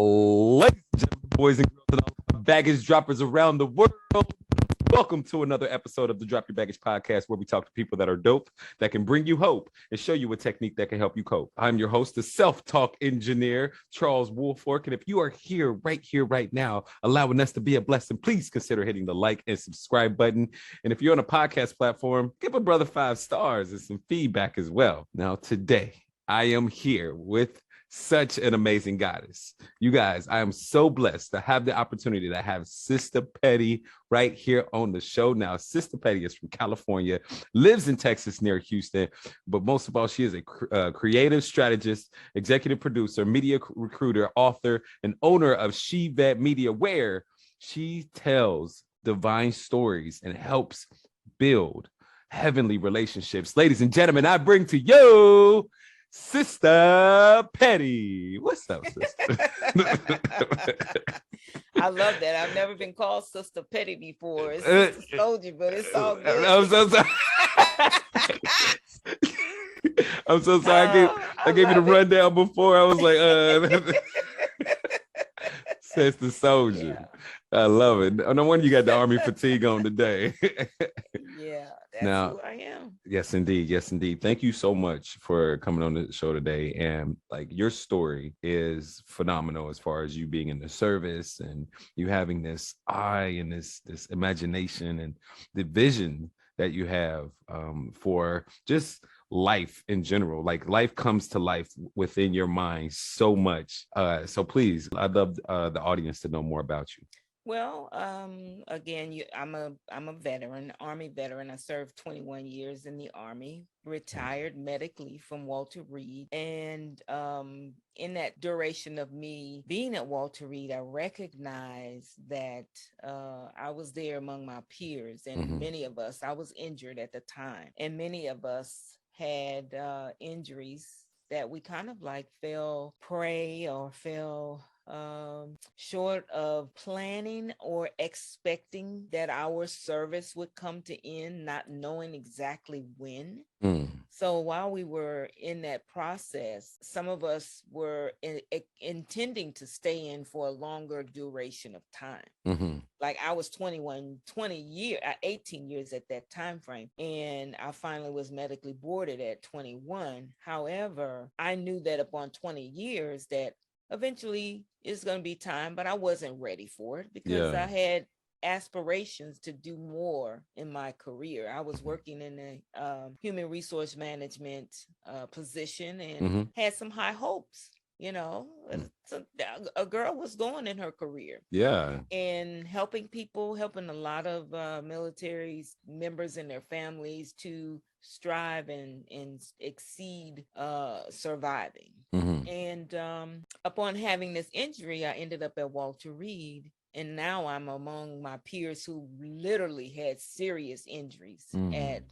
Ladies and gentlemen, boys and girls, and all baggage droppers around the world, welcome to another episode of the Drop Your Baggage podcast, where we talk to people that are dope, that can bring you hope, and show you a technique that can help you cope. I'm your host, the self-talk engineer, Charles Woolfork, and if you are here, right now, allowing us to be a blessing, please consider hitting the like and subscribe button. And if you're on a podcast platform, give a brother 5 stars and some feedback as well. Now, today, I am here with such an amazing goddess. You guys, I am so blessed to have the opportunity to have Sistah Petty right here on the show. Now, Sistah Petty is from California, lives in Texas near Houston, but most of all, she is a creative strategist, executive producer, media recruiter, author, and owner of She Vet Media, where she tells divine stories and helps build heavenly relationships. Ladies and gentlemen, I bring to you Sistah Petty. What's up, sister? I love that. I've never been called Sistah Petty before. It's Sistah Soldier, but it's all good. I'm so sorry. I'm so sorry. I gave you the rundown before. I was like, Sistah Soldier. Yeah. I love it. No wonder you got the army fatigue on today. Yeah, that's who I am. Yes, indeed. Yes, indeed. Thank you so much for coming on the show today. And like, your story is phenomenal as far as you being in the service and you having this eye and this imagination and the vision that you have for just life in general. Like, life comes to life within your mind so much. So please, I'd love the audience to know more about you. Well, again, I'm a veteran, Army veteran. I served 21 years in the Army, retired medically from Walter Reed. And in that duration of me being at Walter Reed, I recognized that I was there among my peers, and many of us, I was injured at the time, and many of us had injuries that we kind of like fell prey or fell short of planning or expecting that our service would come to end, not knowing exactly when. So while we were in that process, some of us were intending to stay in for a longer duration of time. Like, I was 18 years at that time frame, and I finally was medically boarded at 21. However, I knew that upon 20 years that eventually it's going to be time, but I wasn't ready for it because I had aspirations to do more in my career. I was working in a human resource management position and had some high hopes. You know, a girl was going in her career. Yeah. And helping people, helping a lot of military members and their families to strive and exceed surviving. And upon having this injury, I ended up at Walter Reed. And now I'm among my peers who literally had serious injuries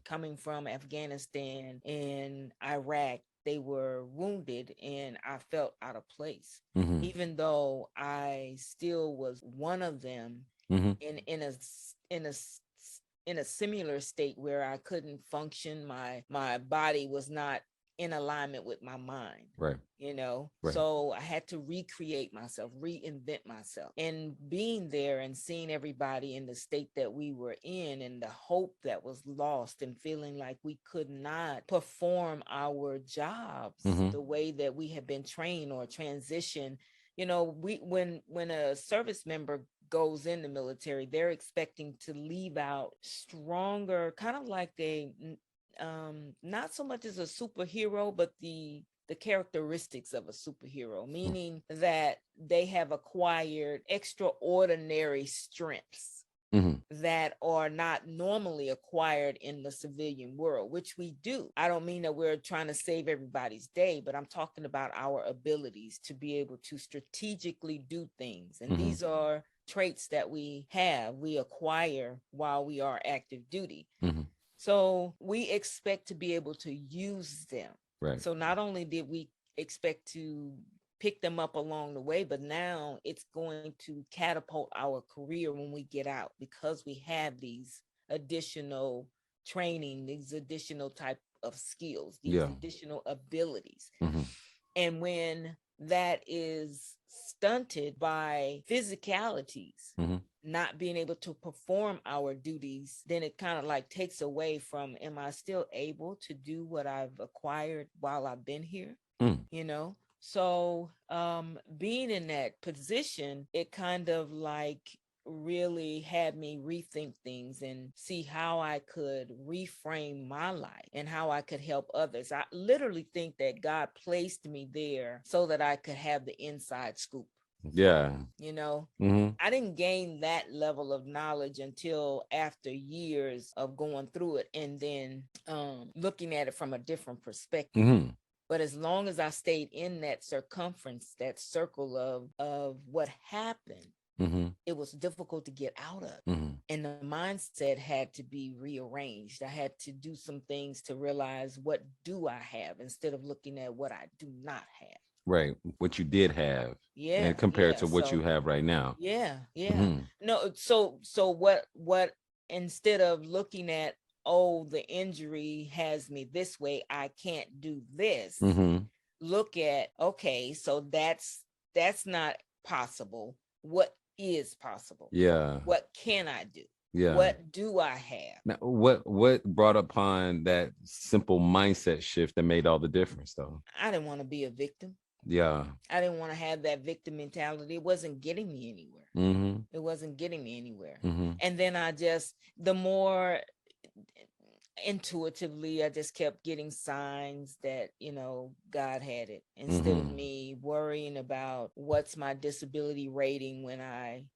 coming from Afghanistan and Iraq. They were wounded, and I felt out of place, even though I still was one of them in a similar state where I couldn't function. My body was not in alignment with my mind. Right. You know, so I had to recreate myself, reinvent myself. And being there and seeing everybody in the state that we were in and the hope that was lost and feeling like we could not perform our jobs the way that we had been trained or transitioned. You know, when a service member goes in the military, they're expecting to leave out stronger, kind of like not so much as a superhero, but the characteristics of a superhero, meaning that they have acquired extraordinary strengths that are not normally acquired in the civilian world, which we do. I don't mean that we're trying to save everybody's day, but I'm talking about our abilities to be able to strategically do things. And these are traits that we acquire while we are active duty. So we expect to be able to use them. Right. So not only did we expect to pick them up along the way, but now it's going to catapult our career when we get out, because we have these additional training, these additional type of skills, these additional abilities. And when that is stunted by physicalities, Mhm. not being able to perform our duties, then it kind of like takes away from, am I still able to do what I've acquired while I've been here? Mm. You know? So being in that position, it kind of like really had me rethink things and see how I could reframe my life and how I could help others. I literally think that God placed me there so that I could have the inside scoop. Yeah. You know, Mhm. I didn't gain that level of knowledge until after years of going through it and then looking at it from a different perspective. Mhm. But as long as I stayed in that circumference, that circle of what happened, Mhm. it was difficult to get out of. Mhm. And the mindset had to be rearranged. I had to do some things to realize, what do I have, instead of looking at what I do not have. Right. What you did have, and Yeah, compared yeah. to what you So have right now. yeah, yeah. Mhm. No, so what instead of looking at, oh, the injury has me this way, I can't do this. Mhm. Look at, okay, so that's not possible. What is possible? Yeah. What can I do? Yeah. What do I have? Now, what brought upon that simple mindset shift that made all the difference, though? I didn't want to be a victim. Yeah. I didn't want to have that victim mentality. It wasn't getting me anywhere. Mhm. It wasn't getting me anywhere. Mhm. And then the more intuitively, I just kept getting signs that, God had it, instead of Mhm. me worrying about what's my disability rating when I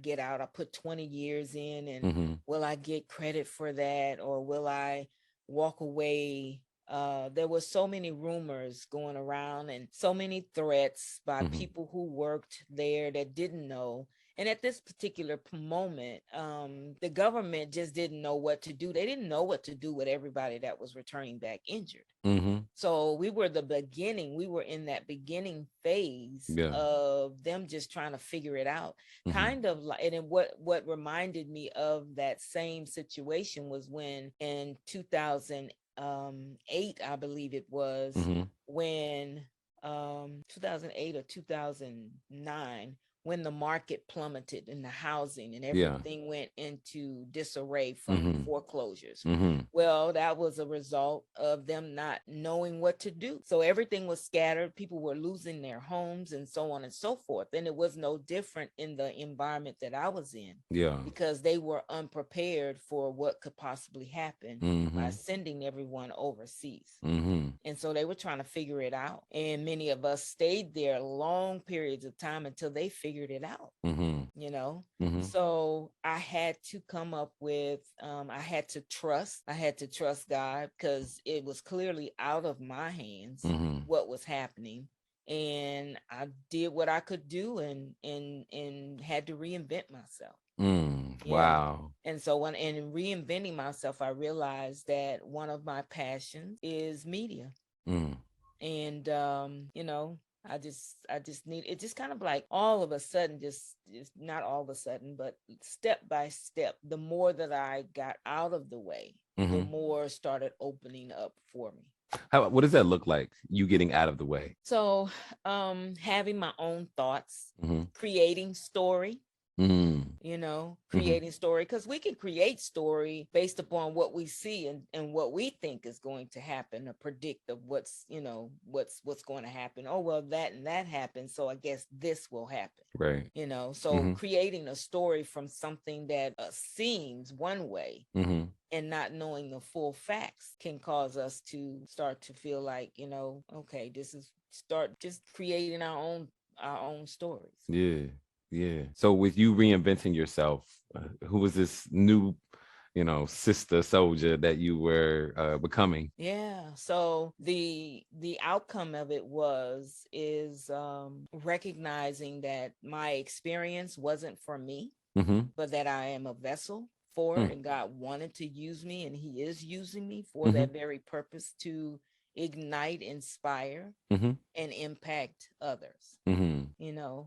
get out. I put 20 years in, and Mhm. will I get credit for that, or will I walk away? There were so many rumors going around and so many threats by Mhm. people who worked there that didn't know. And at this particular moment, the government just didn't know what to do. They didn't know what to do with everybody that was returning back injured. Mhm. So we were the beginning. We were in that beginning phase Yeah. of them just trying to figure it out. Mhm. Kind of like, and then what reminded me of that same situation was when in 2008, I believe it was, Mhm. when 2008 or 2009, when the market plummeted in the housing and Yeah. everything went into disarray from Mhm. foreclosures. Mhm. Well, that was a result of them not knowing what to do. So everything was scattered. People were losing their homes and so on and so forth. And it was no different in the environment that I was in, Yeah. because they were unprepared for what could possibly happen by Mhm. sending everyone overseas. Mhm. And so they were trying to figure it out. And many of us stayed there long periods of time until they figured it out, Mhm. you know? Mhm. So I had to come up with, I had to trust God, because it was clearly out of my hands Mhm. what was happening. And I did what I could do, and had to reinvent myself. Yeah. Wow. And so when in reinventing myself, I realized that one of my passions is media. Mm. And I just need it, just kind of like all of a sudden, just not all of a sudden, but step by step, the more that I got out of the way, the Mhm. more started opening up for me. What does that look like? You getting out of the way? So having my own thoughts, Mhm. creating story, Mhm. Mhm. creating story, because we can create story based upon what we see, and what we think is going to happen, or predict of what's going to happen. Oh, well, that and that happened, so I guess this will happen. Right. So Mhm. creating a story from something that seems one way, Mhm. and not knowing the full facts, can cause us to start to feel like, okay, this is start just creating our own stories. Yeah. Yeah. So with you reinventing yourself, who was this new, sister soldier that you were becoming? Yeah. So the outcome of it is recognizing that my experience wasn't for me, Mhm. but that I am a vessel for it, Mm. and God wanted to use me, and He is using me for Mhm. that very purpose, to ignite, inspire, Mhm. and impact others. Mhm.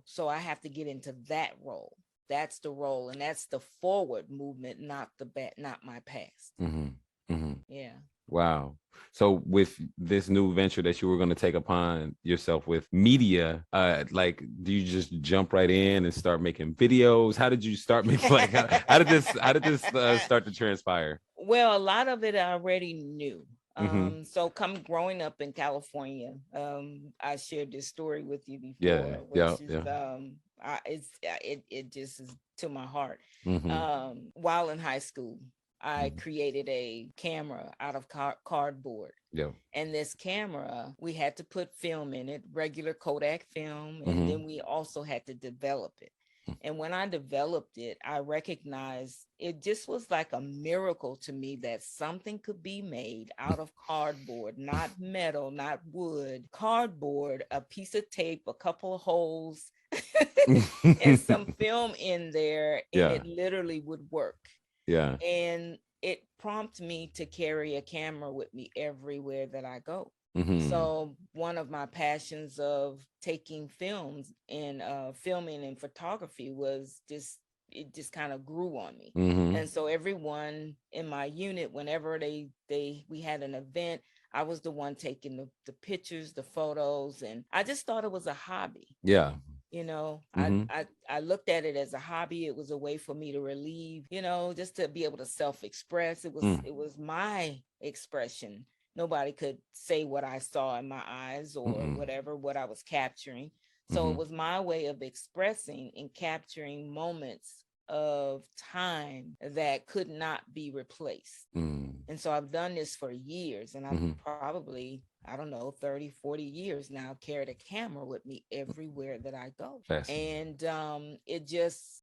So I have to get into that role. That's the role, and that's the forward movement, not the back, not my past. Mhm. Mhm. Yeah. Wow. So with this new venture that you were going to take upon yourself with media, like, do you just jump right in and start making videos? How did you start making, like, how did this start to transpire? Well, a lot of it I already knew. Mm-hmm. So come growing up in California, I shared this story with you Yeah. before, Yeah. which is Yeah. it just is to my heart. Mm-hmm. While in high school, I Mm-hmm. created a camera out of cardboard. Yeah. And this camera, we had to put film in it, regular Kodak film, and Mm-hmm. then we also had to develop it. And when I developed it, I recognized it just was like a miracle to me that something could be made out of cardboard, not metal, not wood, cardboard, a piece of tape, a couple of holes, and some film in there, and Yeah. it literally would work. Yeah. And it prompted me to carry a camera with me everywhere that I go. Mm-hmm. So one of my passions of taking films and filming and photography was just it just kind of grew on me. Mm-hmm. And so everyone in my unit, whenever they we had an event, I was the one taking the pictures, the photos, and I just thought it was a hobby. Yeah. You know, Mm-hmm. I looked at it as a hobby. It was a way for me to relieve, you know, just to be able to self-express. Mm. It was my expression. Nobody could say what I saw in my eyes or Mm-mm. whatever what I was capturing. So Mm-hmm. it was my way of expressing and capturing moments of time that could not be replaced. Mm. And so I've done this for years, and I've Mm-hmm. probably, I don't know, 30, 40 years now carried a camera with me everywhere that I go. Fascinating. And it just,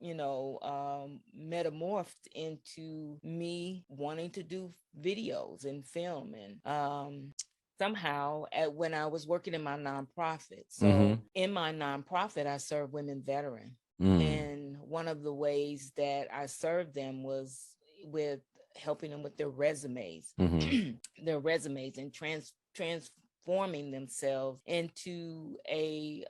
metamorphed into me wanting to do videos and film. And somehow when I was working in my nonprofit. Mm-hmm. So in my nonprofit, I serve women veterans. Mm. And one of the ways that I served them was with helping them with their resumes, Mm-hmm. their resumes, and transforming themselves into a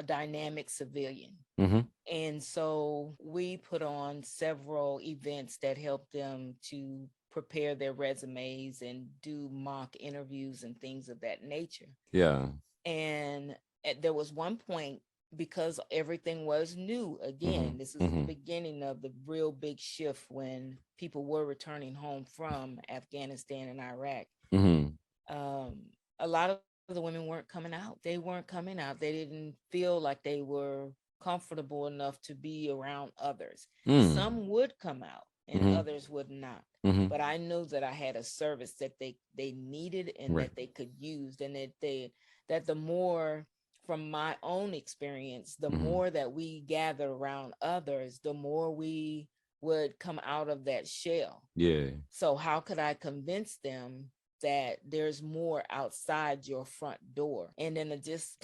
dynamic civilian. Mm-hmm. And so we put on several events that helped them to prepare their resumes and do mock interviews and things of that nature. Yeah. And there was one point, because everything was new Mm-hmm. again, this is the Mm-hmm. beginning of the real big shift when people were returning home from Afghanistan and Iraq. Mm-hmm. um, a lot of the women weren't coming out. They weren't coming out. They didn't feel like they were comfortable enough to be around others. Mm. Some would come out and Mm-hmm. others would not. Mm-hmm. But I knew that I had a service that they needed and Right. that they could use, and that the more, from my own experience, the Mm-hmm. more that we gather around others, the more we would come out of that shell. Yeah. So how could I convince them that there's more outside your front door? And then it just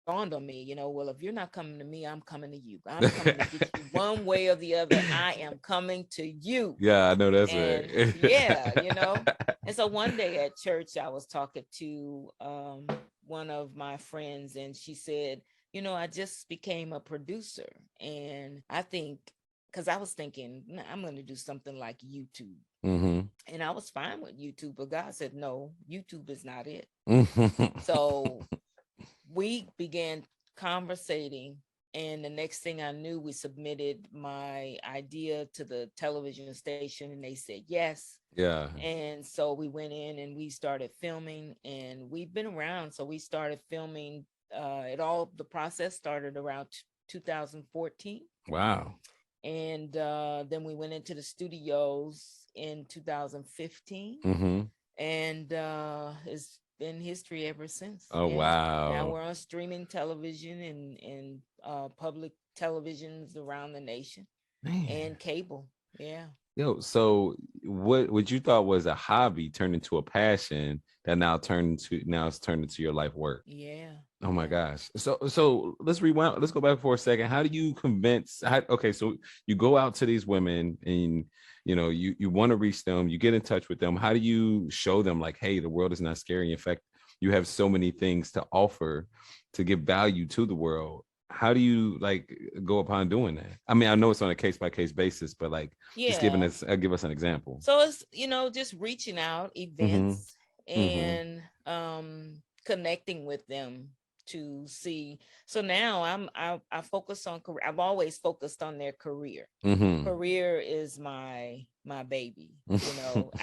dawned on me, well, if you're not coming to me, I'm coming to you. I'm coming to get you one way or the other. I am coming to you. Yeah, I know that's And right. yeah, And so one day at church, I was talking to one of my friends, and she said, I just became a producer. And I think, because I was thinking, "Nah, I'm going to do something like YouTube." Mm-hmm. And I was fine with YouTube, but God said, no, YouTube is not it. Mm-hmm. So we began conversating. And the next thing I knew, we submitted my idea to the television station, and they said yes. Yeah. And so we went in and we started filming, and we've been around. So we started filming. The process started around 2014. Wow. And then we went into the studios in 2015. Mm-hmm. And it's been history ever since. Oh, Yeah. Now wow. we're on streaming television and public televisions around the nation, Man. and cable. Yeah. Yo, so what you thought was a hobby turned into a passion that now it's turned into your life work. Yeah. Oh my Yeah. gosh. So let's rewind. Let's go back for a second. How do you okay, so you go out to these women and you want to reach them, you get in touch with them. How do you show them, like, hey, the world is not scary. In fact, you have so many things to offer to give value to the world. how do you like go upon doing that? I mean, I know it's on a case by case basis, but like just giving Yeah. us give us an example. So it's, just reaching out Mm-hmm. events Mm-hmm. and connecting with them to see. So now I focus on career. I've always focused on their career. Mm-hmm. Career is my baby.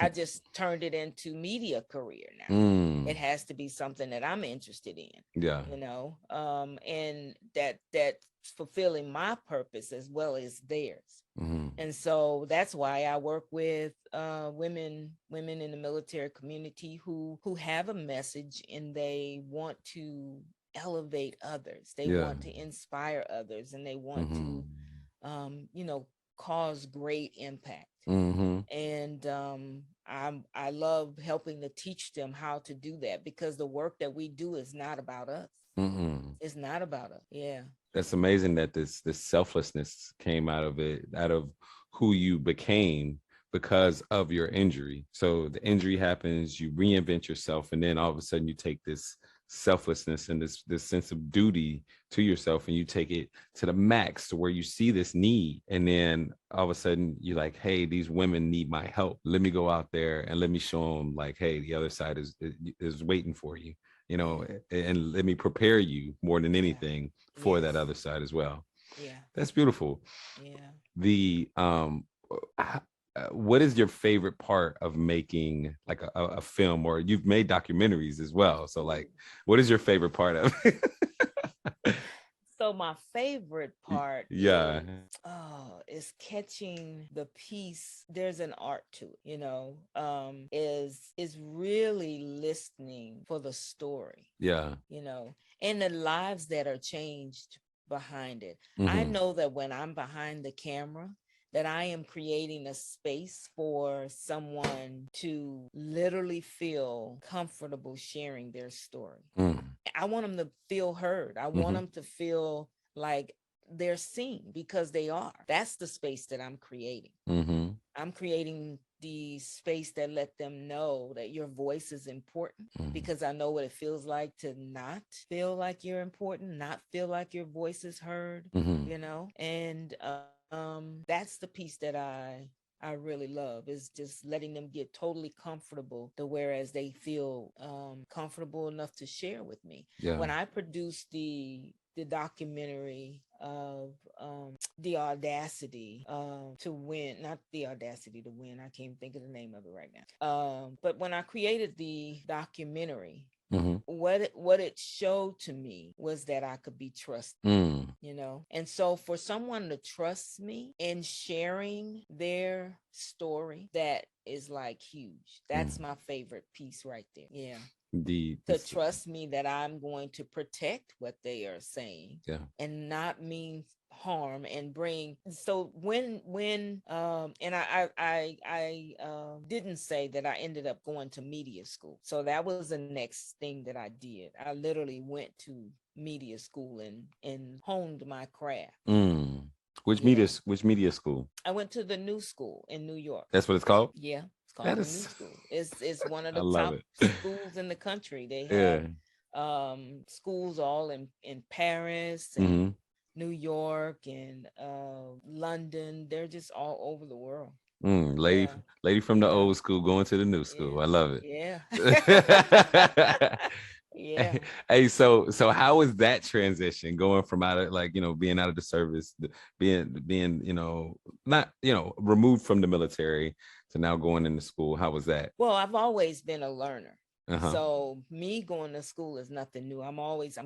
I just turned it into media career now. It Mm. has to be something that I'm interested in, Yeah. and that's fulfilling my purpose as well as theirs. Mm-hmm. And so that's why I work with women in the military community who have a message and they want to elevate others. They Yeah. want to inspire others, and they want Mm-hmm. to cause great impact. Mm-hmm. And I love helping to teach them how to do that, because the work that we do is not about us. Mm-hmm. It's not about us. Yeah. That's amazing that this selflessness came out of it, out of who you became because of your injury. So the injury happens, you reinvent yourself, and then all of a sudden you take this selflessness and this sense of duty to yourself, and you take it to the max to where you see this need, and then all of a sudden you're like, hey, these women need my help. Let me go out there and let me show them, like, hey, the other side is waiting for you, and let me prepare you more than Yeah. anything for that Yes. other side as well. Yeah. That's beautiful. Yeah. The what is your favorite part of making like a film, or you've made documentaries as well? So like, what is your favorite part of it? So my favorite part Yeah. is catching the piece. There's an art to it, is really listening for the story, Yeah. and the lives that are changed behind it. I Mm-hmm. know that when I'm behind the camera, that I am creating a space for someone to literally feel comfortable sharing their story. Mm. I want them to feel heard. I want Mm-hmm. them to feel like they're seen, because they are. That's the space that I'm creating. Mm-hmm. I'm creating the space that let them know that your voice is important, Mm-hmm. because I know what it feels like to not feel like you're important, not feel like your voice is heard, Mm-hmm. and that's the piece that I really love, is just letting them get totally comfortable to whereas they feel comfortable enough to share with me. Yeah. When I produced the documentary of the audacity to win, not the audacity to win, I can't think of the name of it right now, but when I created the documentary, Mm-hmm. what it showed to me was that I could be trusted, Mm. and so for someone to trust me in sharing their story, that is like huge. That's Mm. my favorite piece right there. Yeah. The To this trust me that I'm going to protect what they are saying Yeah. and not mean harm, and bring. So when and I didn't say that I ended up going to media school. So that was the next thing that I did. I literally went to media school and honed my craft. Mm. Yeah. Which media school? I went to the New School in New York. That's what it's called. Yeah, it's That called the New is, School. It's one of I the love top it. schools in the country. They have Yeah. schools all in Paris and Mm-hmm. New York and London. They're just all over the world. Mm, Yeah. lady from the Yeah. old school going to the new school. I Yes. love Yeah. it. Yeah. Hey, so how is that transition going from out of, like, being out of the service, being not removed from the military to now going into school? How was that? Well, I've always been a learner. Uh-huh. So me going to school is nothing new. I'm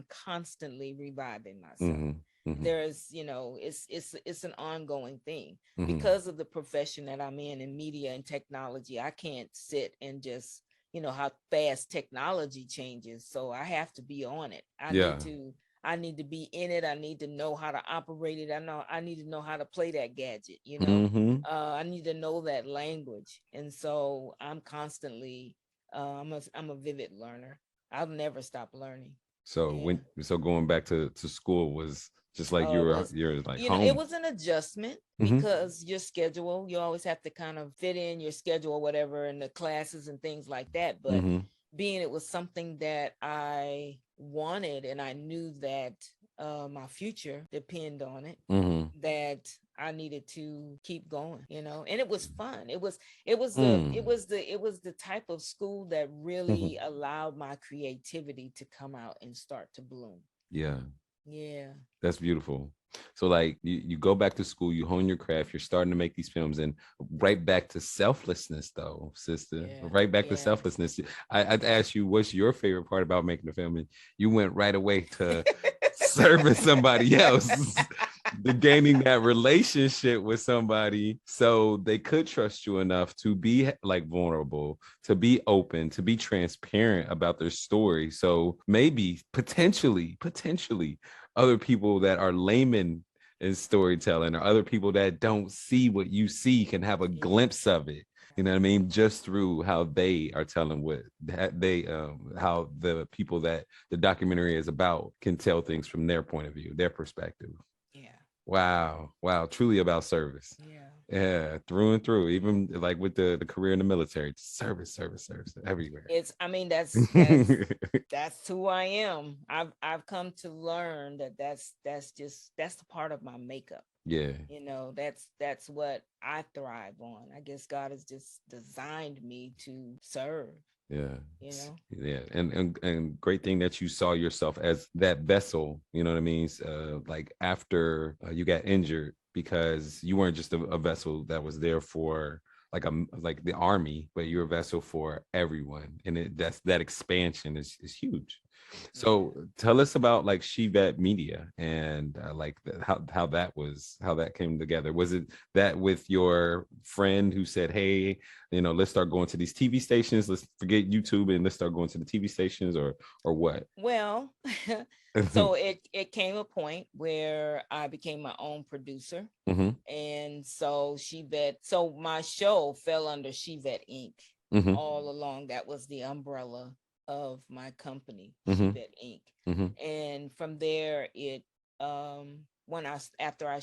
constantly reviving myself. Mm-hmm. Mm-hmm. There's, it's an ongoing thing, Mm-hmm. because of the profession that I'm in media and technology. I can't sit and just, how fast technology changes. So I have to be on it. Yeah. I need to be in it. I need to know how to operate it. I need to know how to play that gadget. Mm-hmm. I need to know that language. And so I'm constantly I'm a vivid learner. I'll never stop learning. Yeah. So going back to school was just like It was, you're like it home. was an adjustment, Mm-hmm. because your schedule, you always have to kind of fit in your schedule or whatever, and the classes and things like that. But Mm-hmm. being it was something that I wanted, and I knew that my future depend on it, Mm-hmm. that I needed to keep going, and it was fun. Mm. It was the type of school that really allowed my creativity to come out and start to bloom. Yeah. Yeah. That's beautiful. So like you go back to school, you hone your craft, you're starting to make these films, and right back to selflessness though, sister. Yeah. Right back to Yes. selflessness. I'd ask you what's your favorite part about making the film, and you went right away to serving somebody else. The gaining that relationship with somebody so they could trust you enough to be like vulnerable, to be open, to be transparent about their story. So maybe potentially other people that are laymen in storytelling or other people that don't see what you see can have a Yeah. glimpse of it. You know what I mean? Just through how they are telling what they how the people that the documentary is about can tell things from their point of view, their perspective. Yeah. Wow. Wow. Truly about service. Yeah. Yeah, through and through. Even like with the career in the military, service everywhere. It's, I mean, that's who I am. I've come to learn that that's the part of my makeup. Yeah. That's what I thrive on. I guess God has just designed me to serve, Yeah. you know. Yeah. And great thing that you saw yourself as that vessel, you know what I mean? Like after you got injured, because you weren't just a vessel that was there for like the army, but you're a vessel for everyone. And that expansion is huge. Yeah. So tell us about like Shevet Media and like how that came together. Was it that with your friend who said, "Hey, let's start going to these TV stations. Let's forget YouTube and let's start going to the TV stations," or what? Well, so it came a point where I became my own producer. Mm-hmm. And so so my show fell under Shevet Inc. Mm-hmm. all along. That was the umbrella of my company, Mm-hmm. Shevet Inc. Mm-hmm. And from there, when after I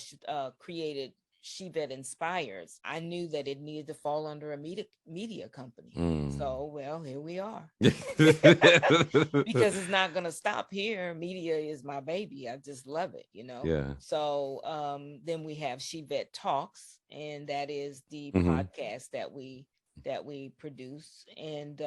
created Shevet Inspires, I knew that it needed to fall under a media company. Mm. So, well, here we are. Because it's not going to stop here. Media is my baby. I just love it. Yeah. So then we have Shevet Talks, and that is the Mm-hmm. podcast that we produce. And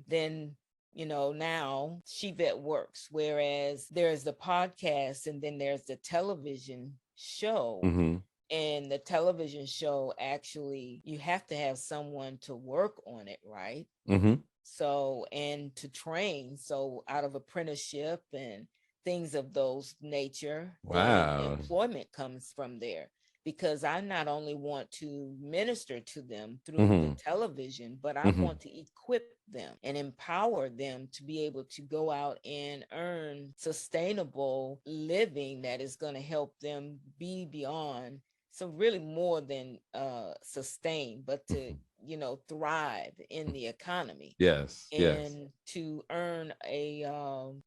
then now Shevet Works, whereas there's the podcast and then there's the television show. Mm-hmm. And the television show, actually, you have to have someone to work on it, right? Mm-hmm. So, and to train. So, out of apprenticeship and things of those nature, then Wow. employment comes from there. Because I not only want to minister to them through the Mm-hmm. television, but I Mm-hmm. want to equip them and empower them to be able to go out and earn sustainable living that is going to help them be beyond. So really more than sustain, but to thrive in the economy Yes. Yes. and to earn a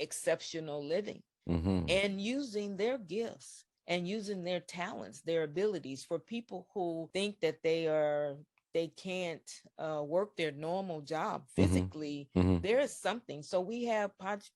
exceptional living, Mm-hmm. and using their gifts and using their talents, their abilities. For people who think that they can't work their normal job Mm-hmm. physically, Mm-hmm. there is something. So we have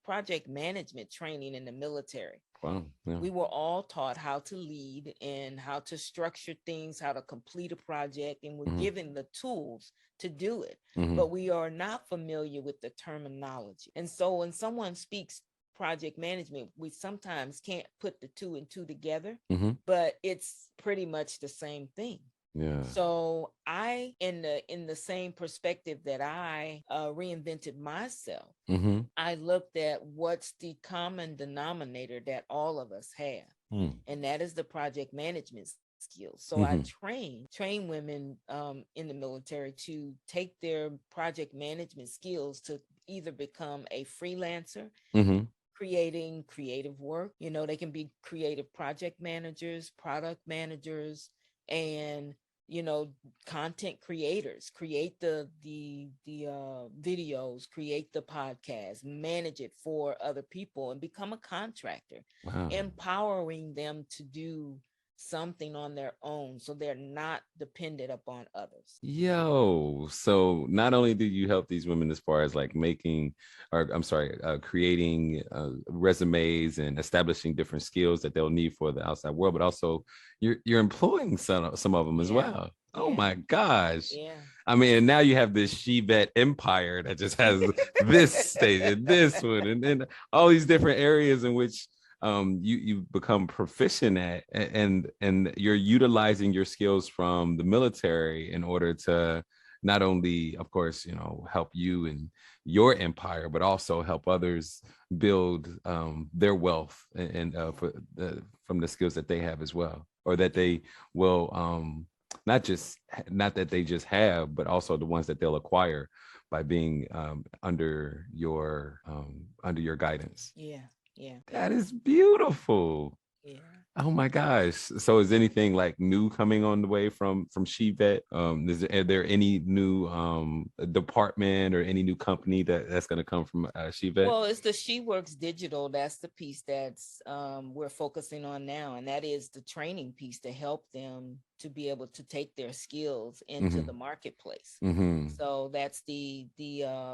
project management training in the military. Wow. Yeah. We were all taught how to lead and how to structure things, how to complete a project, and we're Mm-hmm. given the tools to do it. Mm-hmm. But we are not familiar with the terminology. And so when someone speaks project management, we sometimes can't put the two and two together, Mm-hmm. but it's pretty much the same thing. Yeah. So I, in the same perspective that I reinvented myself, Mm-hmm. I looked at what's the common denominator that all of us have, Mm. and that is the project management skills. So I Mm-hmm. train women in the military to take their project management skills to either become a freelancer, Mm-hmm. creating creative work. They can be creative project managers, product managers, and you know content creators. Create the videos, create the podcast, manage it for other people, and become a contractor, Wow. empowering them to do something on their own so they're not dependent upon others. Yo, so not only do you help these women as far as like making, or I'm sorry, creating resumes and establishing different skills that they'll need for the outside world, but also you're employing some of them as Yeah. well. Oh Yeah. my gosh. Yeah. I mean, and now you have this she-vet empire that just has this station, this one, and all these different areas in which you become proficient at, and you're utilizing your skills from the military in order to not only, of course, help you and your empire, but also help others build their wealth from the skills that they have as well, or that they will not that they just have, but also the ones that they'll acquire by being under your guidance. Yeah. Yeah. That is beautiful. Yeah. Oh my gosh. So is anything like new coming on the way from Shevet? Are there any new department or any new company that's going to come from Shevet? Well, it's the She Works Digital. That's the piece that's we're focusing on now. And that is the training piece to help them to be able to take their skills into Mm-hmm. the marketplace. Mm-hmm. So that's the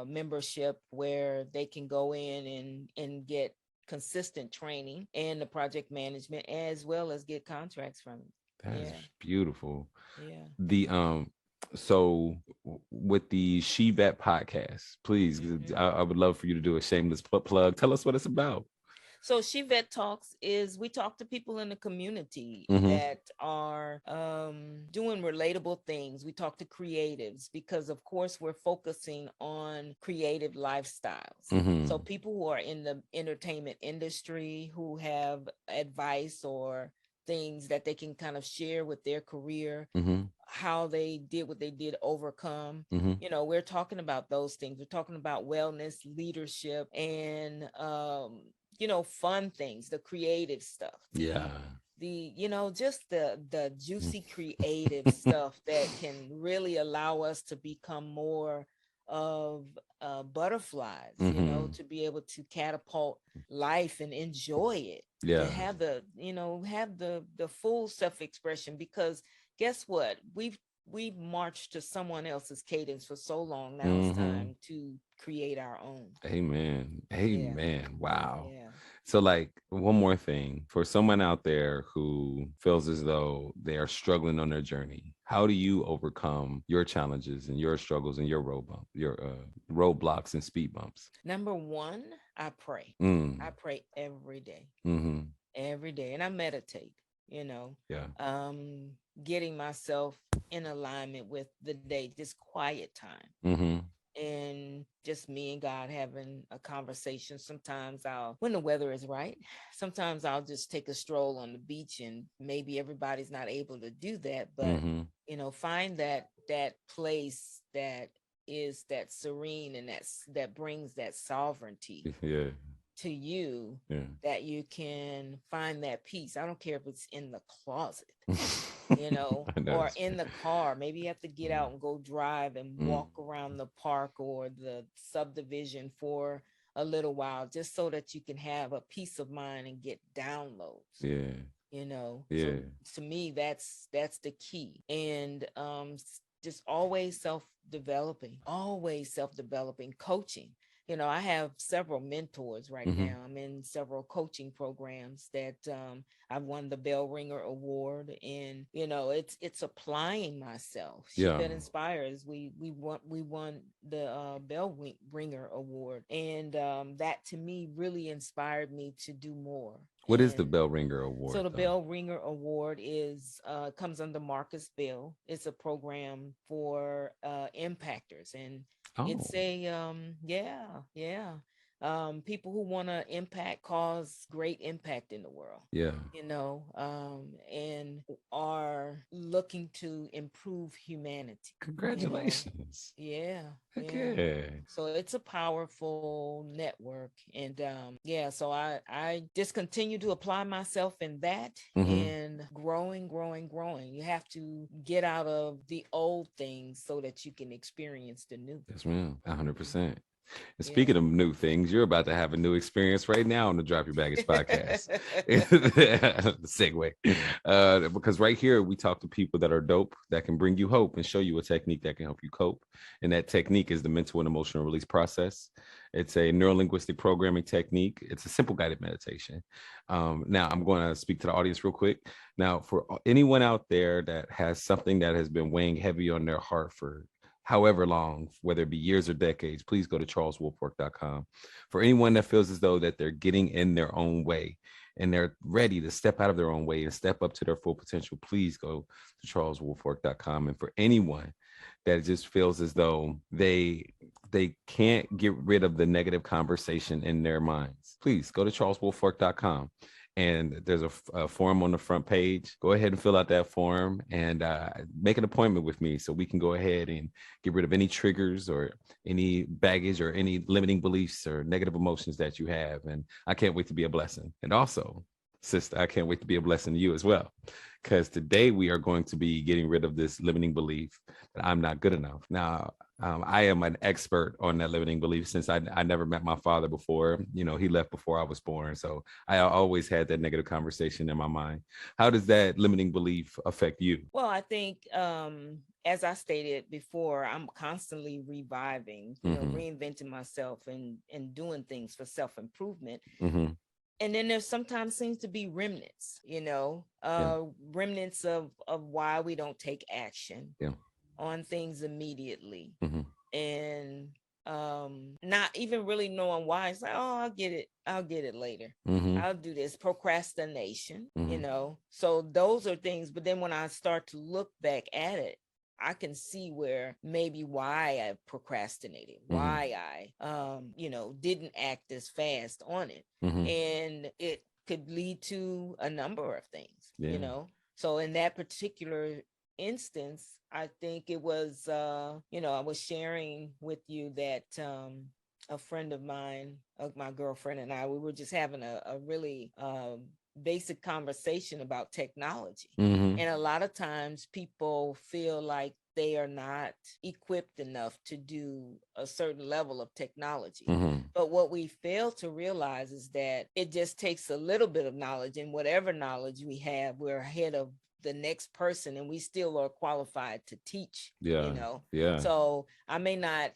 membership where they can go in and get consistent training and the project management, as well as get contracts from it. That's Yeah. beautiful. Yeah. The so with the She Vet podcast, please, Mhm. I would love for you to do a shameless plug. Tell us what it's about. So She Vet Talks is we talk to people in the community Mm-hmm. that are doing relatable things. We talk to creatives because, of course, we're focusing on creative lifestyles. So Mm-hmm. people who are in the entertainment industry who have advice or things that they can kind of share with their career, Mm-hmm. how they did what they did, overcome. Mm-hmm. We're talking about those things. We're talking about wellness, leadership, and fun things, the creative stuff, Yeah. just the juicy creative stuff that can really allow us to become more of butterflies, Mm-hmm. to be able to catapult life and enjoy it, to Yeah. have the full self-expression. Because guess what, we've marched to someone else's cadence for so long. Now it's Mm-hmm. time to create our own. Amen. Yeah. Amen. Wow. Yeah. So, like, one more thing for someone out there who feels as though they are struggling on their journey, how do you overcome your challenges and your struggles and your roadblocks and speed bumps? Number one, I pray. I Mm. pray Mm-hmm. every day, and I meditate, you know, Yeah. um, getting myself in alignment with the day, just quiet time. Mm-hmm. And just me and God having a conversation. Sometimes when the weather is right, sometimes I'll just take a stroll on the beach, and maybe everybody's not able to do that, but Mm-hmm. find that place that is that serene, and that brings that sovereignty Yeah. to you, Yeah. that you can find that peace. I don't care if it's in the closet, I know or that's in the car. Maybe you have to get out and go drive and mm. walk around the park or the subdivision for a little while, just so that you can have a peace of mind and get downloads. Yeah. So Yeah. to me, that's the key. And just always self developing, coaching. I have several mentors right Mm-hmm. now. I'm in several coaching programs that I've won the Bell Ringer Award, and it's applying myself. She Yeah. Vet Inspires. We won the Ringer Award, and that to me really inspired me to do more. What is the And Bell Ringer so Award the though? Bell Ringer Award comes under Marcus Bell. It's a program for impactors, and Oh. it's a yeah, people who want to cause great impact in the world, Yeah. and are looking to improve humanity. you know Congratulations. yeah, Heck yeah. yeah. So it's a powerful network. And yeah, so I just continue to apply myself in that, Mm-hmm. and growing. You have to get out of the old things so that you can experience the new. Yes, ma'am. 100%. And Yeah. speaking of new things, you're about to have a new experience right now on the Drop Your Baggage podcast. The segue. Because right here, we talk to people that are dope, that can bring you hope and show you a technique that can help you cope. And that technique is the mental and emotional release process. It's a neuro linguistic programming technique. It's a simple guided meditation. Now, I'm going to speak to the audience real quick. Now, for anyone out there that has something that has been weighing heavy on their heart for however long, whether it be years or decades, please go to charleswoolfork.com. For anyone that feels as though that they're getting in their own way and they're ready to step out of their own way and step up to their full potential, please go to charleswoolfork.com. And for anyone that just feels as though they can't get rid of the negative conversation in their minds, please go to charleswoolfork.com. And there's a form on the front page. Go ahead and fill out that form and make an appointment with me so we can go ahead and get rid of any triggers or any baggage or any limiting beliefs or negative emotions that you have. And I can't wait to be a blessing. And also, sister, I can't wait to be a blessing to you as well. Because today we are going to be getting rid of this limiting belief that I'm not good enough. Now, I am an expert on that limiting belief since I never met my father before. You know, he left before I was born. So I always had that negative conversation in my mind. How does that limiting belief affect you? Well, I think, as I stated before, I'm constantly reviving, reinventing myself and doing things for self-improvement. Mm-hmm. And then there sometimes seems to be remnants, Yeah. remnants of why we don't take action Yeah. on things immediately. Mm-hmm. And not even really knowing why. It's like, oh, I'll get it later. Mm-hmm. I'll do this. Procrastination, Mm-hmm. So those are things. But then when I start to look back at it, I can see where maybe why I procrastinated, why I didn't act as fast on it. Mm-hmm. And it could lead to a number of things, Yeah. So in that particular instance, I think it was I was sharing with you that a friend of mine, my girlfriend and I, we were just having a really basic conversation about technology. Mm-hmm. And a lot of times people feel like they are not equipped enough to do a certain level of technology. Mm-hmm. But what we fail to realize is that it just takes a little bit of knowledge, and whatever knowledge we have, we're ahead of the next person, and we still are qualified to teach. Yeah. Yeah. So I may not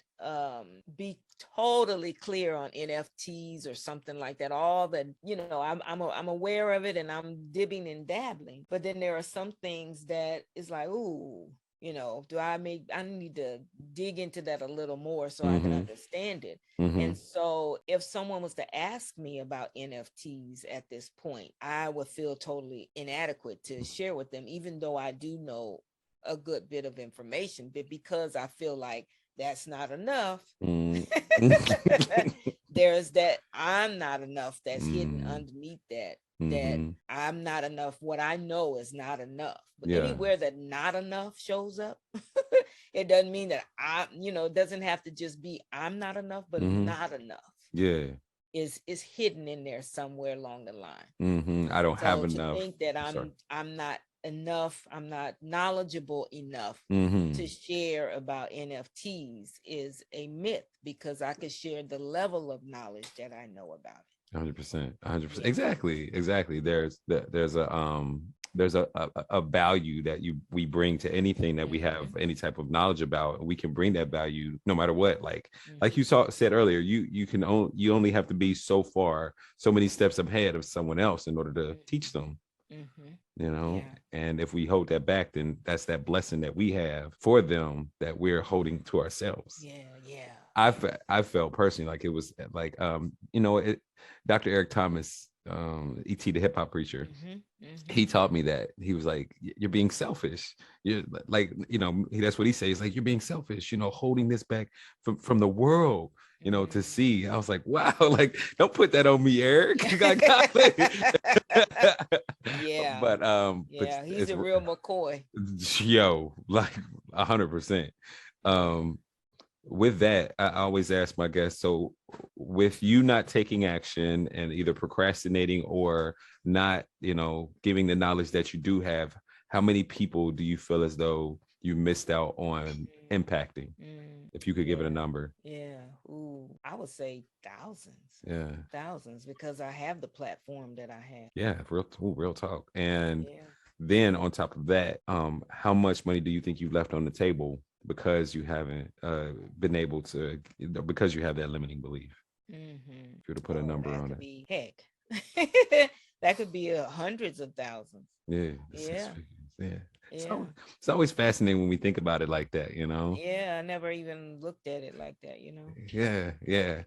be totally clear on NFTs or something like that. All that, I'm aware of it and I'm dibbing and dabbling. But then there are some things that is like, ooh, I need to dig into that a little more so I can understand it. Mm-hmm. And so if someone was to ask me about NFTs at this point, I would feel totally inadequate to share with them, even though I do know a good bit of information, but because I feel like that's not enough. There's that I'm not enough that's hidden underneath that. That I'm not enough. What I know is not enough. But anywhere that not enough shows up, it doesn't mean that it doesn't have to just be I'm not enough, but not enough. Yeah. Is hidden in there somewhere along the line. I don't have to enough. think that I'm not enough, I'm not knowledgeable enough Mm-hmm. to share about NFTs is a myth, because I could share the level of knowledge that I know about it. 100%. Exactly. There's a value that we bring to anything that we have any type of knowledge about. We can bring that value no matter what. Like you said earlier, you only have to be so many steps ahead of someone else in order to teach them. And if we hold that back, then that's that blessing that we have for them that we're holding to ourselves. I felt personally like it was like Dr. Eric Thomas, E.T. the hip hop preacher, he taught me that. He was like, you're being selfish. You're like, that's what he says. Like, you're being selfish, holding this back from the world, to see. I was like, wow, like, don't put that on me, Eric. Yeah. But he's a real McCoy. Yo, like 100%. With that, I always ask my guests, so with you not taking action and either procrastinating or not, giving the knowledge that you do have, how many people do you feel as though you missed out on impacting? If you could give it a number. Yeah. Ooh, I would say thousands. Yeah. Thousands, because I have the platform that I have. Yeah, real talk. And Yeah. then on top of that, how much money do you think you've left on the table because you haven't been able to, because you have that limiting belief? Mm-hmm. If you were to put a Oh, number that on could it. be heck. That could be hundreds of thousands. Yeah, the six Yeah. figures. Yeah. Yeah. So it's always fascinating when we think about it like that, you know? Yeah. I never even looked at it like that, you know? Yeah, yeah.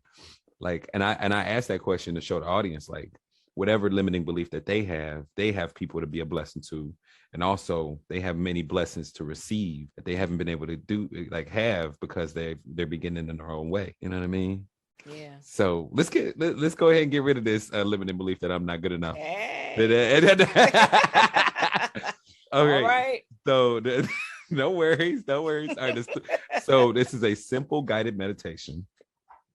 Like, and I asked that question to show the audience, like, whatever limiting belief that they have people to be a blessing to, and also they have many blessings to receive that they haven't been able to do, like, have, because they're beginning in their own way. You know what I mean? Yeah. So let's go ahead and get rid of this limiting belief that I'm not good enough. Hey. All All right. right. So no worries, no worries. All right. So this is a simple guided meditation.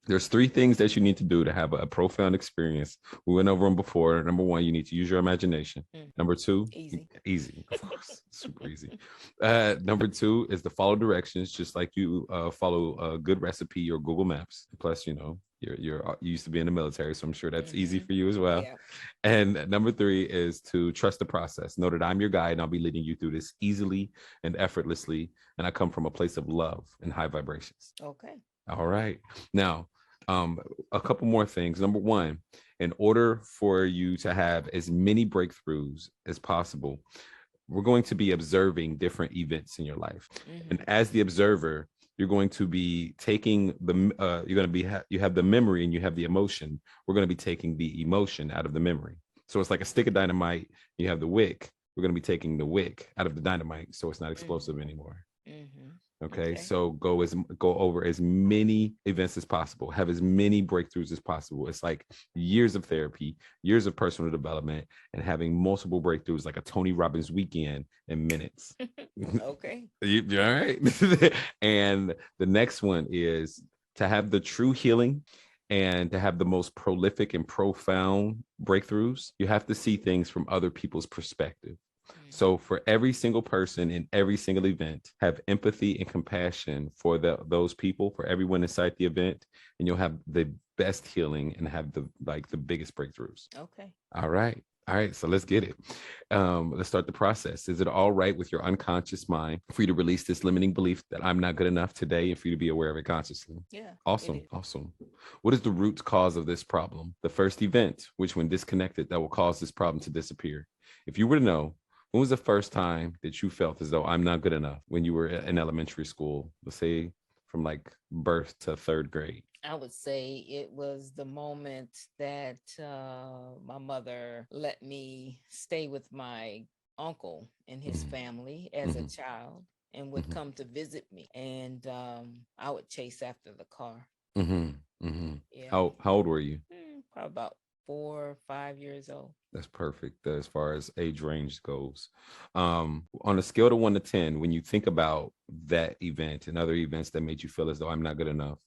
There's three things that you need to do to have a profound experience. We went over them before. Number one, you need to use your imagination. Number two, easy, of course, super easy. Number two is to follow directions, just like you follow a good recipe or Google Maps. Plus, you know, you used to be in the military, so I'm sure that's easy for you as well. Yeah. And number three is to trust the process. Know that I'm your guide and I'll be leading you through this easily and effortlessly. And I come from a place of love and high vibrations. Okay. All right. Now, a couple more things. Number one, in order for you to have as many breakthroughs as possible, we're going to be observing different events in your life. And as the observer, you're going to be taking you have the memory and you have the emotion. We're going to be taking the emotion out of the memory. So it's like a stick of dynamite. You have the wick. We're going to be taking the wick out of the dynamite, so it's not explosive anymore. Okay, so go over as many events as possible, have as many breakthroughs as possible. It's like years of therapy, years of personal development, and having multiple breakthroughs, like a Tony Robbins weekend in minutes. Okay. You all right? And the next one is to have the true healing and to have the most prolific and profound breakthroughs. You have to see things from other people's perspective. So for every single person in every single event, have empathy and compassion for those people, for everyone inside the event, and you'll have the best healing and have the biggest breakthroughs. Okay. All right. All right. So let's get it. Let's start the process. Is it all right with your unconscious mind for you to release this limiting belief that I'm not good enough today and for you to be aware of it consciously? Yeah. Awesome. Awesome. What is the root cause of this problem? The first event, which when disconnected, that will cause this problem to disappear. If you were to know, when was the first time that you felt as though I'm not good enough when you were in elementary school, let's say from like birth to third grade? I would say it was the moment that my mother let me stay with my uncle and his family as a child and would come to visit me. And I would chase after the car. Yeah. How old were you? Probably about 4 or 5 years old. That's perfect as far as age range goes. On a scale of 1 to 10, when you think about that event and other events that made you feel as though I'm not good enough,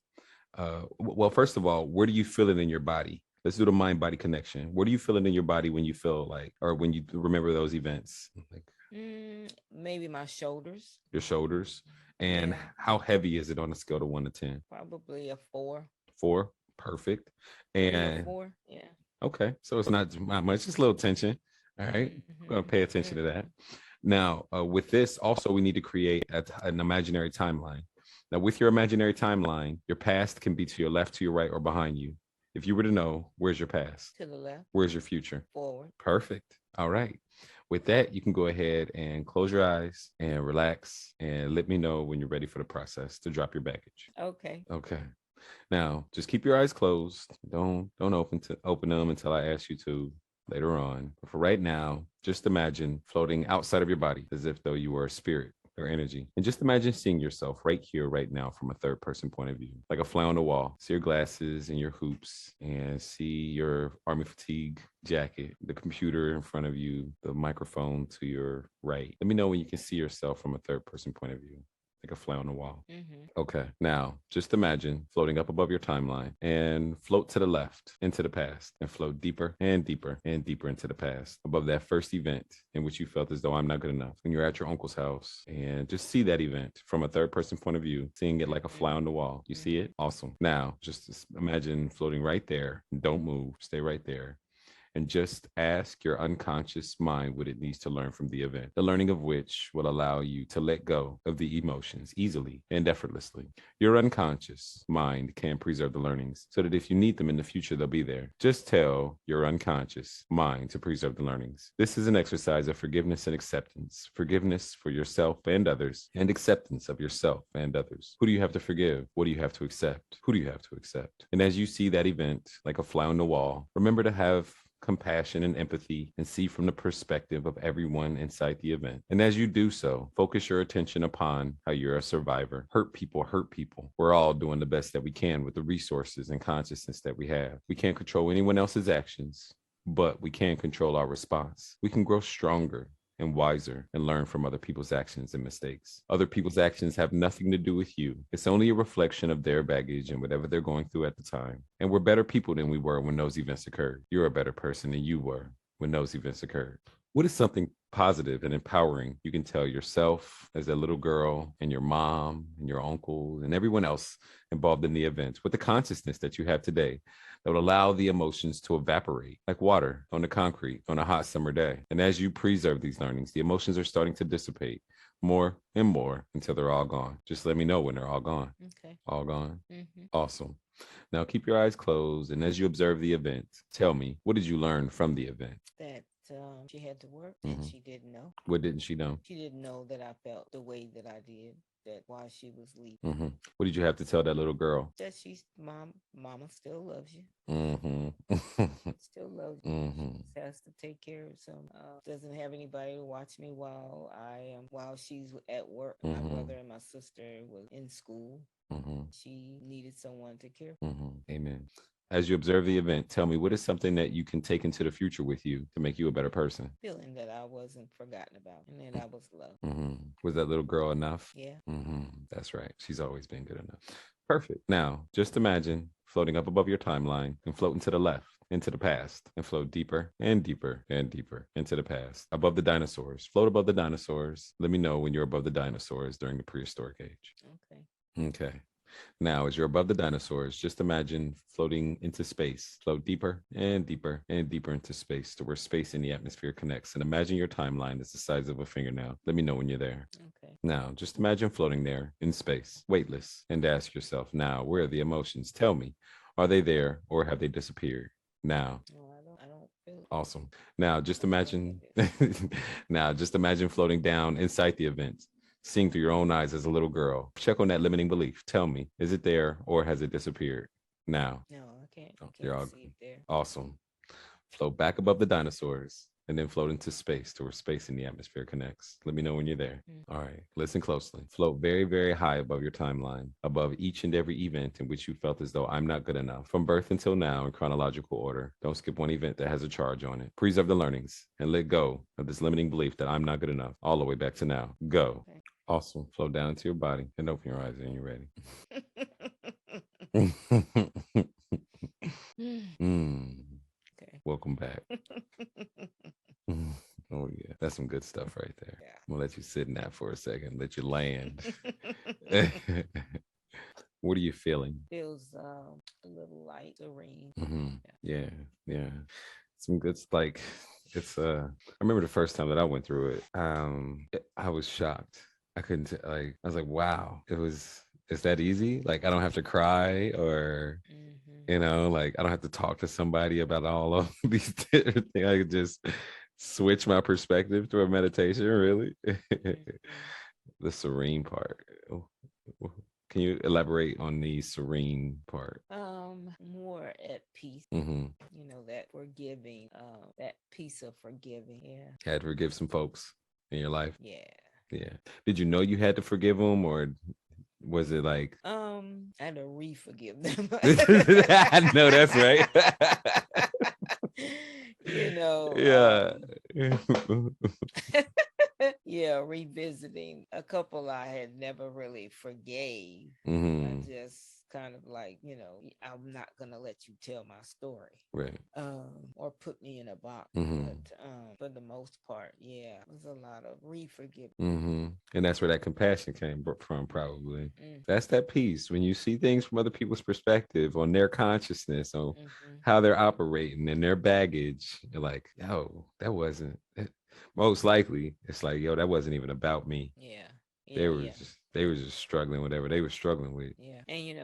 well, first of all, where do you feel it in your body? Let's do the mind-body connection. Where do you feel it in your body when you feel like, or when you remember those events? Like maybe my shoulders. Your shoulders. And how heavy is it on a scale of 1 to 10? Probably a 4. 4. Perfect. And 4. Yeah. Okay, so it's not much, just a little tension. All right, I'm gonna pay attention to that. Now, with this, also, we need to create an imaginary timeline. Now, with your imaginary timeline, your past can be to your left, to your right, or behind you. If you were to know, where's your past? To the left. Where's your future? Forward. Perfect. All right. With that, you can go ahead and close your eyes and relax and let me know when you're ready for the process to drop your baggage. Okay. Okay. Now, just keep your eyes closed. Don't open them until I ask you to later on. But for right now, just imagine floating outside of your body as if though you were a spirit or energy. And just imagine seeing yourself right here, right now, from a third person point of view, like a fly on the wall. See your glasses and your hoops and see your army fatigue jacket, the computer in front of you, the microphone to your right. Let me know when you can see yourself from a third person point of view. like a fly on the wall. Mm-hmm. Okay. Now, just imagine floating up above your timeline and float to the left into the past and float deeper and deeper and deeper into the past above that first event in which you felt as though I'm not good enough. When you're at your uncle's house and just see that event from a third person point of view, seeing it like a fly on the wall. You see it? Awesome. Now, just imagine floating right there. Don't move. Stay right there and just ask your unconscious mind what it needs to learn from the event, the learning of which will allow you to let go of the emotions easily and effortlessly. Your unconscious mind can preserve the learnings so that if you need them in the future, they'll be there. Just tell your unconscious mind to preserve the learnings. This is an exercise of forgiveness and acceptance, forgiveness for yourself and others, and acceptance of yourself and others. Who do you have to forgive? What do you have to accept? Who do you have to accept? And as you see that event like a fly on the wall, remember to have compassion and empathy and see from the perspective of everyone inside the event. And as you do so, focus your attention upon how you're a survivor. Hurt people. We're all doing the best that we can with the resources and consciousness that we have. We can't control anyone else's actions, but we can control our response. We can grow stronger and wiser and learn from other people's actions and mistakes. Other people's actions have nothing to do with you. It's only a reflection of their baggage and whatever they're going through at the time. And we're better people than we were when those events occurred. You're a better person than you were when those events occurred. What is something positive and empowering you can tell yourself as a little girl and your mom and your uncle and everyone else involved in the event with the consciousness that you have today that will allow the emotions to evaporate like water on the concrete on a hot summer day? And as you preserve these learnings, the emotions are starting to dissipate more and more until they're all gone. Just let me know when they're all gone. Okay. All gone. Mm-hmm. Awesome. Now keep your eyes closed. And as you observe the event, tell me, what did you learn from the event? That she had to work and she didn't know. What didn't she know? She didn't know that I felt the way that I did, that while she was leaving. What did you have to tell that little girl? That she's mama still loves you. Still loves you. She has to take care of some. Doesn't have anybody to watch me while she's at work. My brother and my sister was in school. She needed someone to care for. Amen. As you observe the event, tell me, what is something that you can take into the future with you to make you a better person? Feeling that I wasn't forgotten about and that I was loved. Was that little girl enough? Yeah. That's right. She's always been good enough. Perfect. Now, just imagine floating up above your timeline and floating to the left into the past and float deeper and deeper and deeper into the past. Above the dinosaurs. Float above the dinosaurs. Let me know when you're above the dinosaurs during the prehistoric age. Okay. Now, as you're above the dinosaurs, just imagine floating into space. Float deeper and deeper and deeper into space to where space and the atmosphere connects. And imagine your timeline is the size of a fingernail. Let me know when you're there. Okay. Now, just imagine floating there in space, weightless, and ask yourself, now, where are the emotions? Tell me, are they there or have they disappeared? Now. No, I don't feel it. Awesome. Now, just imagine, floating down inside the event, seeing through your own eyes as a little girl. Check on that limiting belief. Tell me, is it there or has it disappeared? Now. No, I can't. You're all see it there. awesome. Float back above the dinosaurs and then float into space to where space and the atmosphere connects. Let me know when you're there. All right. Listen closely. Float very, very high above your timeline, above each and every event in which you felt as though I'm not good enough. From birth until now in chronological order. Don't skip one event that has a charge on it. Preserve the learnings and let go of this limiting belief that I'm not good enough all the way back to now. Go. Okay. Awesome. Flow down into your body and open your eyes when you're ready. Okay. Welcome back. Oh, yeah. That's some good stuff right there. Yeah. I'm going to let you sit in that for a second. Let you land. What are you feeling? Feels a little light, serene. Yeah. Some good, like, it's, I remember the first time that I went through it, I was shocked. I couldn't, I was like, wow, it's that easy? Like, I don't have to cry or, like, I don't have to talk to somebody about all of these different things. I could just switch my perspective through a meditation, really. The serene part. Can you elaborate on the serene part? More at peace. That forgiving, that piece of forgiving. Yeah. Had to forgive some folks in your life? Yeah. Did you know you had to forgive them, or was it like I had to re-forgive them? I know that's right. Yeah. Yeah, revisiting a couple I had never really forgave. I Mm-hmm. just kind of like, I'm not gonna let you tell my story, Right. or put me in a box. Mm-hmm. But for the most part, yeah, it was a lot of re-forgive. Mm-hmm. And that's where that compassion came from, probably. Mm, That's that piece when you see things from other people's perspective, on their consciousness, on mm-hmm. how they're operating and their baggage. You're like, yo, that wasn't most likely. It's like, yo, that wasn't even about me. Yeah, They yeah, were yeah. just they were just struggling with whatever they were struggling with. Yeah. And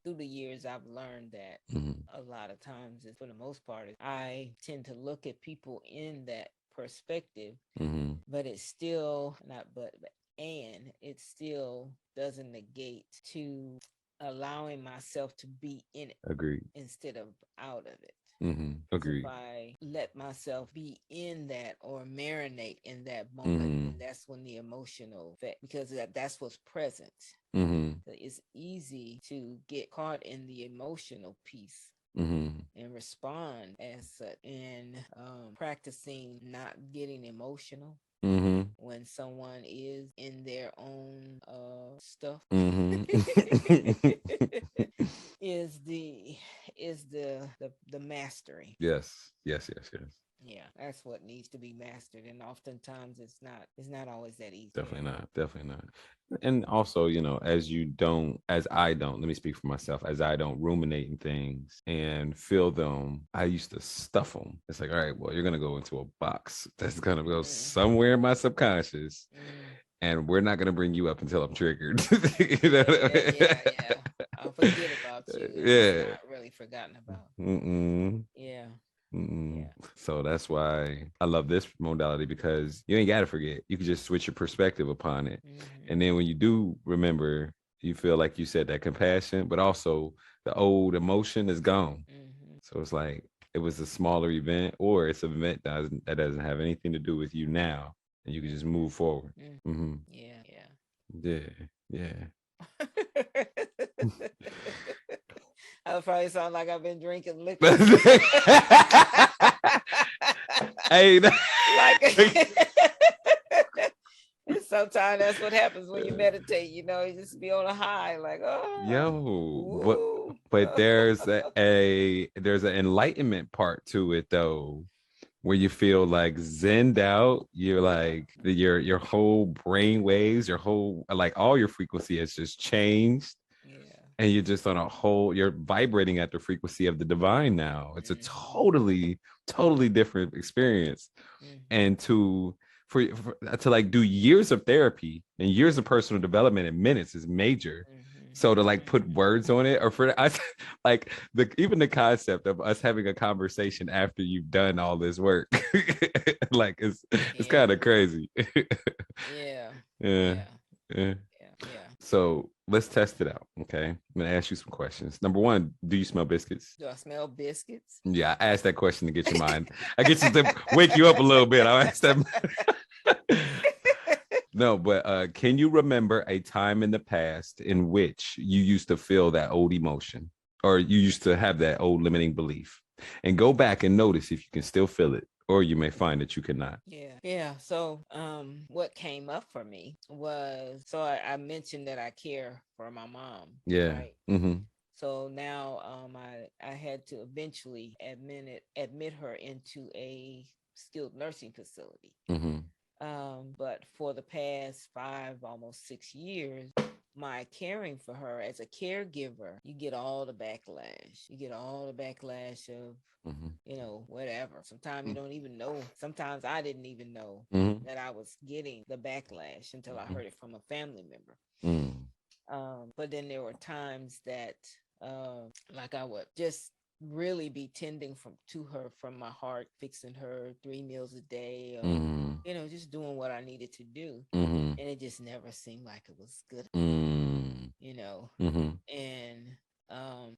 through the years I've learned that Mm-hmm. a lot of times, for the most part, I tend to look at people in that perspective, Mm-hmm. but it's still not but and it still doesn't negate to allowing myself to be in it Agreed. instead of out of it. Mm-hmm. Because if Agreed. I let myself be in that or marinate in that moment, Mm-hmm. then that's when the emotional effect, because that's what's present. Mm-hmm. So it's easy to get caught in the emotional piece Mm-hmm. and respond as such, in practicing not getting emotional Mm-hmm. when someone is in their own stuff. Mm-hmm. is the the mastery. Yes. Yes. Yes. Yes. Yeah, that's what needs to be mastered, and oftentimes it's not always that easy. Yeah. Definitely not. Definitely not. And also, as I don't, let me speak for myself, as I don't ruminate in things and feel them, I used to stuff them. It's like, all right, well, you're going to go into a box that's going to go Mm, somewhere in my subconscious, mm. and we're not going to bring you up until I'm triggered. You know Yeah, what yeah, I yeah, yeah. I'll forget about you. mean? It's Yeah. not really forgotten about. Mm-mm. Yeah, Mm-mm. yeah. So that's why I love this modality, because you ain't got to forget. You can just switch your perspective upon it. And Mm-hmm. then when you do remember, you feel like you said that compassion, but also the old emotion is gone. Mm-hmm. So it's like it was a smaller event, or it's an event that doesn't have anything to do with you now. And you can just move forward. Mm-hmm. Mm. Hmm. Yeah, yeah. Yeah. Yeah. I probably sound like I've been drinking liquor. Hey, Like and sometimes that's what happens when you meditate, you just be on a high, like, oh, yo, but ooh. but there's an enlightenment part to it though, where you feel like zenned out. You're like your whole brain waves, your whole, like, all your frequency has just changed, Yeah. and you're just on a whole, you're vibrating at the frequency of the divine now. It's a Mm-hmm. totally different experience. Mm-hmm. And to like do years of therapy and years of personal development in minutes is major. Mm-hmm. So to like put Mm-hmm. words on it, or for us, like even the concept of us having a conversation after you've done all this work, like it's kind Yeah. of crazy. Yeah. Yeah. Yeah. Yeah. Yeah. Yeah. So let's test it out. Okay. I'm gonna ask you some questions. Number one, do you smell biscuits? Do I smell biscuits? Yeah, I asked that question to get your mind. I get you to wake you up a little bit. I'll ask that. No, but can you remember a time in the past in which you used to feel that old emotion, or you used to have that old limiting belief? And go back and notice if you can still feel it, or you may find that you cannot. Yeah. Yeah. So, what came up for me was, so I mentioned that I care for my mom, Yeah. right? Mm-hmm. So now, I had to eventually admit her into a skilled nursing facility. Mm-hmm. But for the past 5, almost 6 years, my caring for her as a caregiver, you get all the backlash. You get all the backlash of, Mm-hmm. whatever. Sometimes you don't even know. Sometimes I didn't even know Mm-hmm. that I was getting the backlash until I heard it from a family member. Mm-hmm. But then there were times that, like, I would just really be tending to her from my heart, fixing her 3 meals a day, or Mm-hmm. just doing what I needed to do, Mm-hmm. and it just never seemed like it was good, Mm-hmm. you know. Mm-hmm. And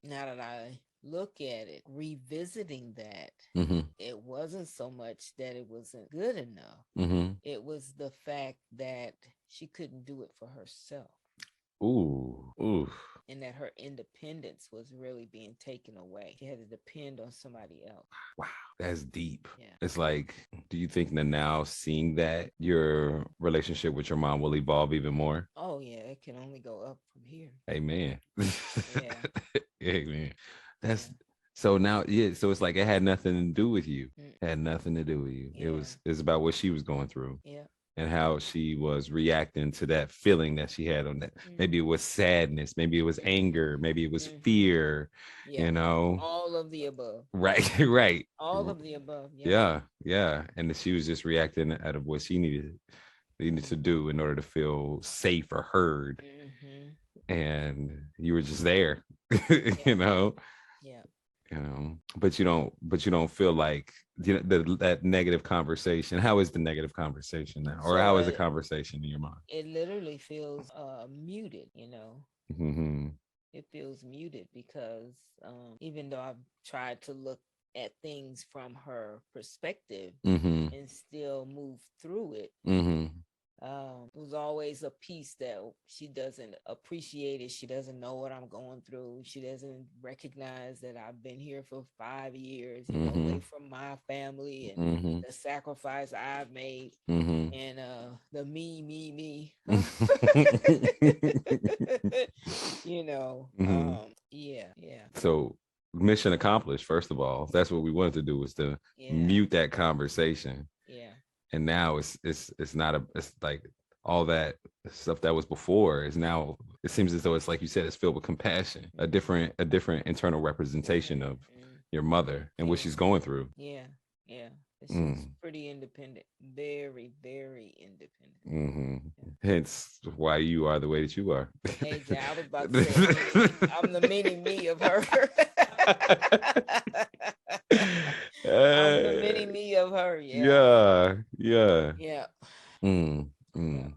now that I look at it, revisiting that, Mm-hmm. it wasn't so much that it wasn't good enough. Mm-hmm. It was the fact that she couldn't do it for herself. Ooh. Ooh. and that her independence was really being taken away. She had to depend on somebody else. Wow, that's deep. Yeah. It's like, do you think that now seeing that your relationship with your mom will evolve even more? Oh yeah, it can only go up from here. Amen. Yeah. Amen. That's Yeah. so now, yeah. So it's like it had nothing to do with you. Mm, Had nothing to do with you. yeah. It's about what she was going through Yeah. and how she was reacting to that feeling that she had on that. Maybe it was sadness, maybe it was anger, maybe it was Mm-hmm. fear, Yeah. you know. All of the above. Right, right. All of the above. Yeah. Yeah, yeah. And she was just reacting out of what she needed to do in order to feel safe or heard. Mm-hmm. And you were just there, Yeah. you know. Yeah. But you don't feel like that negative conversation. How is the negative conversation now, or So how is the conversation in your mind? it literally feels muted, you know. Mm-hmm. It feels muted because even though I've tried to look at things from her perspective Mm-hmm. and still move through it, Mm-hmm. it was always a piece that she doesn't appreciate it. She doesn't know what I'm going through. She doesn't recognize that I've been here for 5 years, you know, Mm-hmm. away from my family and Mm-hmm. the sacrifice I've made Mm-hmm. and the me. You know, Mm-hmm. yeah, yeah, So mission accomplished. First of all, that's what we wanted to do, was to yeah, mute that conversation. yeah, And now it's not it's like all that stuff that was before is now, it seems as though it's like you said, it's filled with compassion, a different internal representation of mm, your mother and what yeah, she's going through. yeah, yeah. She's Mm. pretty independent, very, very independent. Hmm. Yeah. Hence why you are the way that you are. Hey, I was about to say I'm the mini me of her. I'm the mini me of her. Yeah, Yeah, yeah. yeah. Mm, Yeah. mm.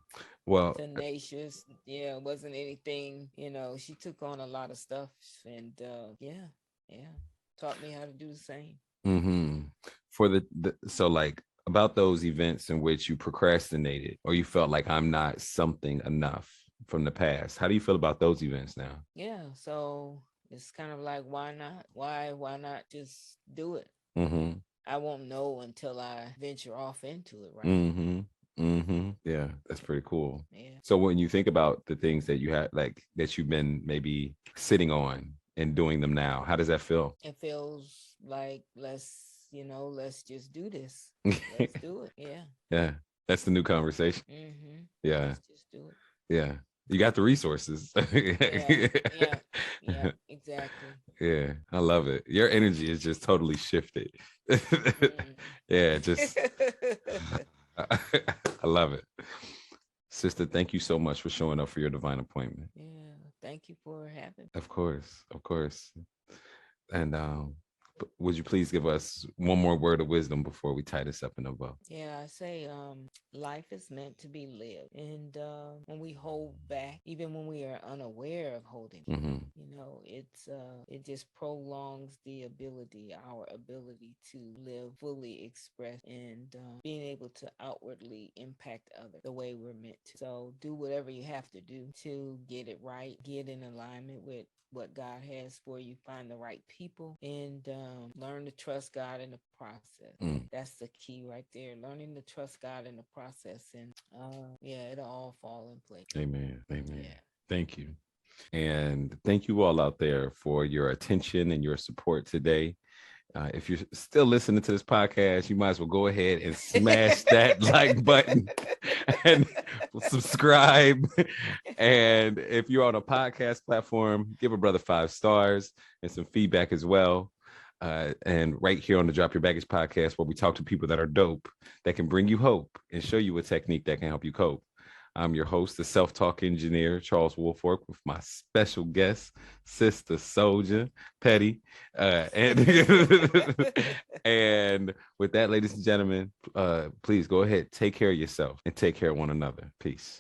Well, Tenacious. Yeah, it wasn't anything, you know, she took on a lot of stuff and yeah, yeah. Taught me how to do the same. mm-hmm. For the so like about those events in which you procrastinated or you felt like I'm not something enough from the past. How do you feel about those events now? Yeah, so it's kind of like why not? Why not just do it? Mm-hmm. I won't know until I venture off into it, right? Mm-hmm. Mm-hmm. Yeah, that's pretty cool. Yeah. So when you think about the things that you had, like that you've been maybe sitting on and doing them now, how does that feel? It feels like let's just do this. Let's do it. Yeah. Yeah, that's the new conversation. Mm-hmm. Yeah, Let's just do it. yeah. You got the resources. Yeah, yeah, yeah, exactly. Yeah, I love it. Your energy is just totally shifted. Mm. Yeah, just I love it. Sister, thank you so much for showing up for your divine appointment. Yeah, thank you for having me. Of course, of course. And would you please give us one more word of wisdom before we tie this up in a bow? Yeah, I say life is meant to be lived. And when we hold back, even when we are unaware of holding, Mm-hmm. it just prolongs our ability to live fully express and being able to outwardly impact others the way we're meant to. So do whatever you have to do to get it right, get in alignment with what God has for you, find the right people, and learn to trust God in the process. Mm. That's the key right there. Learning to trust God in the process, and yeah, it'll all fall in place. Amen. Amen. Yeah. Thank you. And thank you all out there for your attention and your support today. If you're still listening to this podcast, you might as well go ahead and smash that like button and subscribe. And if you're on a podcast platform, give a brother 5 stars and some feedback as well. And right here on the Drop Your Baggage podcast, where we talk to people that are dope, that can bring you hope and show you a technique that can help you cope. I'm your host, the self-talk engineer, Charles Woolfork, with my special guest, Sistah Soldier, Petty. And, and with that, ladies and gentlemen, please go ahead, take care of yourself and take care of one another. Peace.